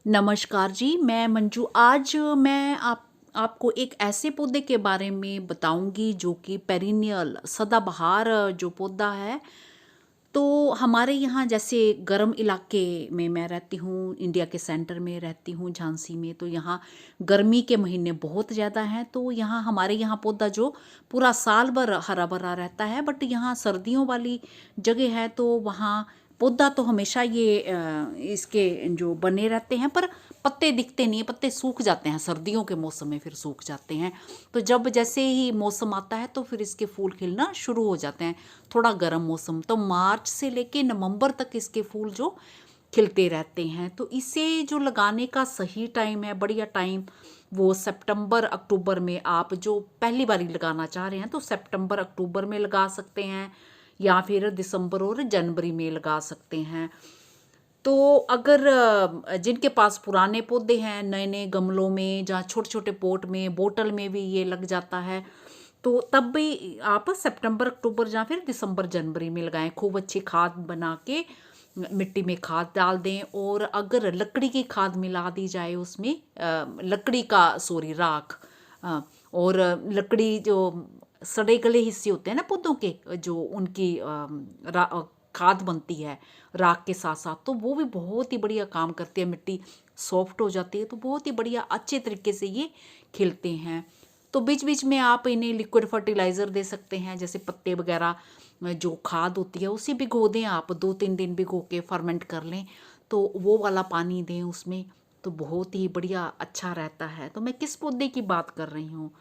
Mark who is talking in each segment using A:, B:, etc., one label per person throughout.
A: नमस्कार जी, मैं मंजू। आज मैं आपको एक ऐसे पौधे के बारे में बताऊंगी जो कि पेरिनियल सदाबहार जो पौधा है। तो हमारे यहाँ जैसे गर्म इलाके में मैं रहती हूँ, इंडिया के सेंटर में रहती हूँ, झांसी में। तो यहाँ गर्मी के महीने बहुत ज़्यादा हैं, तो यहाँ हमारे यहाँ पौधा जो पूरा साल भर हरा भरा रहता है। बट यहाँ सर्दियों वाली जगह है तो वहाँ पौधा तो हमेशा ये इसके जो बने रहते हैं, पर पत्ते दिखते नहीं हैं, पत्ते सूख जाते हैं सर्दियों के मौसम में, फिर सूख जाते हैं। तो जब जैसे ही मौसम आता है तो फिर इसके फूल खिलना शुरू हो जाते हैं। थोड़ा गर्म मौसम तो मार्च से लेके नवंबर तक इसके फूल जो खिलते रहते हैं। तो इसे जो लगाने का सही टाइम है, बढ़िया टाइम, वो सितंबर अक्टूबर में। आप जो पहली बारी लगाना चाह रहे हैं तो सितंबर अक्टूबर में लगा सकते हैं, या फिर दिसंबर और जनवरी में लगा सकते हैं। तो अगर जिनके पास पुराने पौधे हैं, नए नए गमलों में, जहाँ छोटे छोटे पोट में, बोतल में भी ये लग जाता है, तो तब भी आप सितंबर अक्टूबर या फिर दिसंबर जनवरी में लगाएं। खूब अच्छी खाद बना के मिट्टी में खाद डाल दें, और अगर लकड़ी की खाद मिला दी जाए उसमें, लकड़ी का सॉरी राख, और लकड़ी जो सड़े गले हिस्से होते हैं ना पौधों के, जो उनकी खाद बनती है राख के साथ साथ, तो वो भी बहुत ही बढ़िया काम करती है। मिट्टी सॉफ्ट हो जाती है, तो बहुत ही बढ़िया अच्छे तरीके से ये खिलते हैं। तो बीच बीच में आप इन्हें लिक्विड फर्टिलाइज़र दे सकते हैं, जैसे पत्ते वगैरह जो खाद होती है उसे भिगो दें आप, 2-3 दिन भिगो के फर्मेंट कर लें, तो वो वाला पानी दें उसमें, तो बहुत ही बढ़िया अच्छा रहता है। तो मैं किस पौधे की बात कर रही हूँ,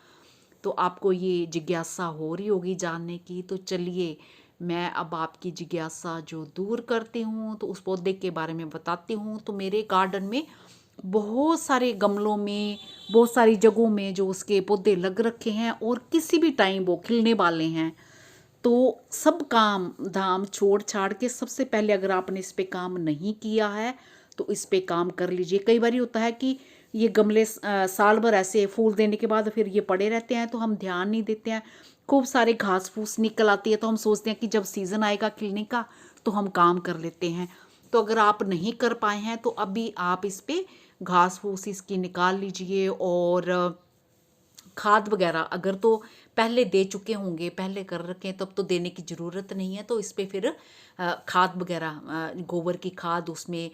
A: तो आपको ये जिज्ञासा हो रही होगी जानने की। तो चलिए, मैं अब आपकी जिज्ञासा जो दूर करती हूँ तो उस पौधे के बारे में बताती हूँ। तो मेरे गार्डन में बहुत सारे गमलों में, बहुत सारी जगहों में जो उसके पौधे लग रखे हैं, और किसी भी टाइम वो खिलने वाले हैं। तो सब काम धाम छोड़ छाड़ के सबसे पहले, अगर आपने इस पे काम नहीं किया है तो इस पे काम कर लीजिए। कई बार होता है कि ये गमले साल भर ऐसे फूल देने के बाद फिर ये पड़े रहते हैं, तो हम ध्यान नहीं देते हैं। खूब सारे घास फूस निकल आती है, तो हम सोचते हैं कि जब सीज़न आएगा खिलने का तो हम काम कर लेते हैं। तो अगर आप नहीं कर पाए हैं तो अभी आप इस पे घास फूस इसकी निकाल लीजिए, और खाद वगैरह अगर तो पहले दे चुके होंगे, पहले कर रखें, तब तो देने की ज़रूरत नहीं है। तो इस पे फिर खाद वगैरह, गोबर की खाद, उसमें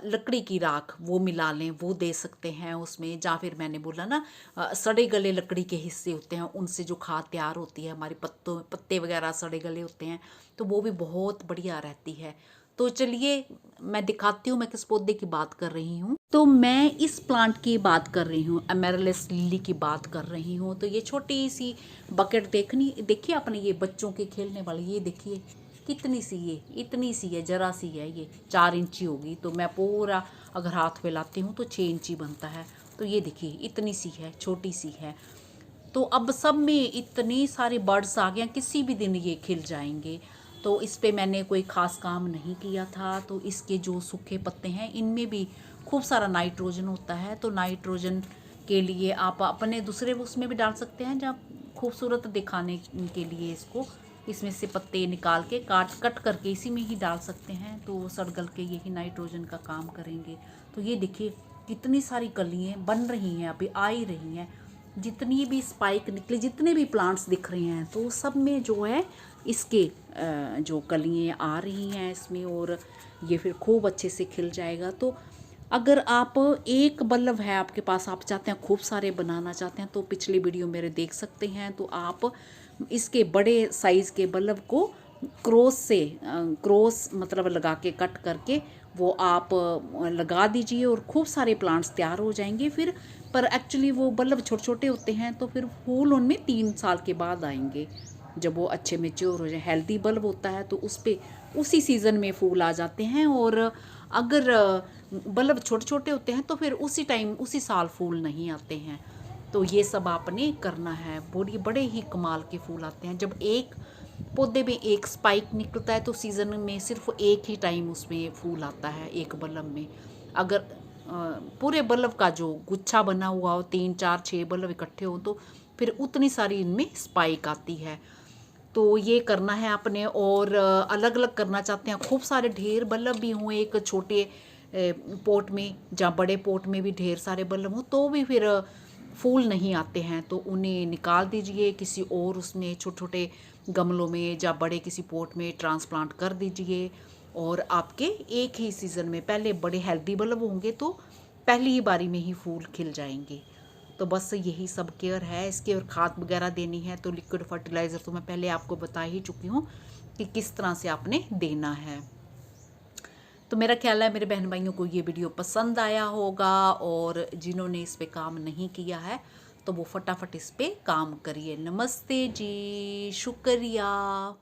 A: लकड़ी की राख वो मिला लें, वो दे सकते हैं उसमें। या फिर मैंने बोला ना, सड़े गले लकड़ी के हिस्से होते हैं, उनसे जो खाद तैयार होती है, हमारी पत्ते वगैरह सड़े गले होते हैं, तो वो भी बहुत बढ़िया रहती है। तो चलिए, मैं दिखाती हूँ मैं किस पौधे की बात कर रही हूँ। तो मैं इस प्लांट की बात कर रही हूँ, एमेरलिस लिली की बात कर रही हूँ। तो ये छोटी सी बकेट देखिए आपने, ये बच्चों के खेलने वाली, ये देखिए कितनी सी, ये इतनी सी है, जरा सी है, ये 4 इंची होगी। तो मैं पूरा अगर हाथ फैलाती हूँ तो 6 इंची बनता है। तो ये देखिए इतनी सी है, छोटी सी है। तो अब सब में इतने सारे बर्ड्स आ गए हैं, किसी भी दिन ये खिल जाएंगे। तो इस पे मैंने कोई ख़ास काम नहीं किया था। तो इसके जो सूखे पत्ते हैं इनमें भी खूब सारा नाइट्रोजन होता है। तो नाइट्रोजन के लिए आप अपने दूसरे उसमें भी डाल सकते हैं, जब खूबसूरत दिखाने के लिए इसको, इसमें से पत्ते निकाल के कट करके इसी में ही डाल सकते हैं, तो सड़गल के यही नाइट्रोजन का काम करेंगे। तो ये देखिए कितनी सारी कलियाँ बन रही हैं, अभी आ ही रही हैं। जितनी भी स्पाइक निकले, जितने भी प्लांट्स दिख रहे हैं, तो सब में जो है इसके जो कलियाँ आ रही हैं इसमें, और ये फिर खूब अच्छे से खिल जाएगा। तो अगर आप एक बल्ब है आपके पास, आप चाहते हैं खूब सारे बनाना चाहते हैं, तो पिछली वीडियो मेरे देख सकते हैं। तो आप इसके बड़े साइज़ के बल्ब को क्रॉस मतलब लगा के, कट करके वो आप लगा दीजिए, और खूब सारे प्लांट्स तैयार हो जाएंगे फिर। पर एक्चुअली वो बल्ब छोटे छोटे होते हैं, तो फिर फूल उनमें 3 साल के बाद आएंगे, जब वो अच्छे मेच्योर हो जाए। हेल्दी बल्ब होता है तो उस पर उसी सीज़न में फूल आ जाते हैं, और अगर बल्ब छोटे छोटे होते हैं तो फिर उसी टाइम उसी साल फूल नहीं आते हैं। तो ये सब आपने करना है। बड़े बड़े ही कमाल के फूल आते हैं। जब एक पौधे में एक स्पाइक निकलता है तो सीज़न में सिर्फ एक ही टाइम उसमें फूल आता है, एक बल्ब में। अगर पूरे बल्ब का जो गुच्छा बना हुआ हो, 3 4 6 बल्ब इकट्ठे हो, तो फिर उतनी सारी इनमें स्पाइक आती है। तो ये करना है आपने। और अलग अलग करना चाहते हैं, खूब सारे ढेर बल्ब भी हों, एक छोटे पोट में, या बड़े पोट में भी ढेर सारे बल्ब हों तो भी फिर फूल नहीं आते हैं, तो उन्हें निकाल दीजिए, किसी और उसमें छोटे छोटे गमलों में या बड़े किसी पोट में ट्रांसप्लांट कर दीजिए। और आपके एक ही सीज़न में पहले बड़े हेल्दी बल्ब होंगे तो पहली ही बारी में ही फूल खिल जाएंगे। तो बस यही सब केयर है इसकी। और खाद वगैरह देनी है तो लिक्विड फर्टिलाइज़र तो मैं पहले आपको बता ही चुकी हूँ कि किस तरह से आपने देना है। तो मेरा ख्याल है मेरे बहन भाइयों को ये वीडियो पसंद आया होगा, और जिन्होंने इस पे काम नहीं किया है तो वो फटाफट इस पे काम करिए। नमस्ते जी, शुक्रिया।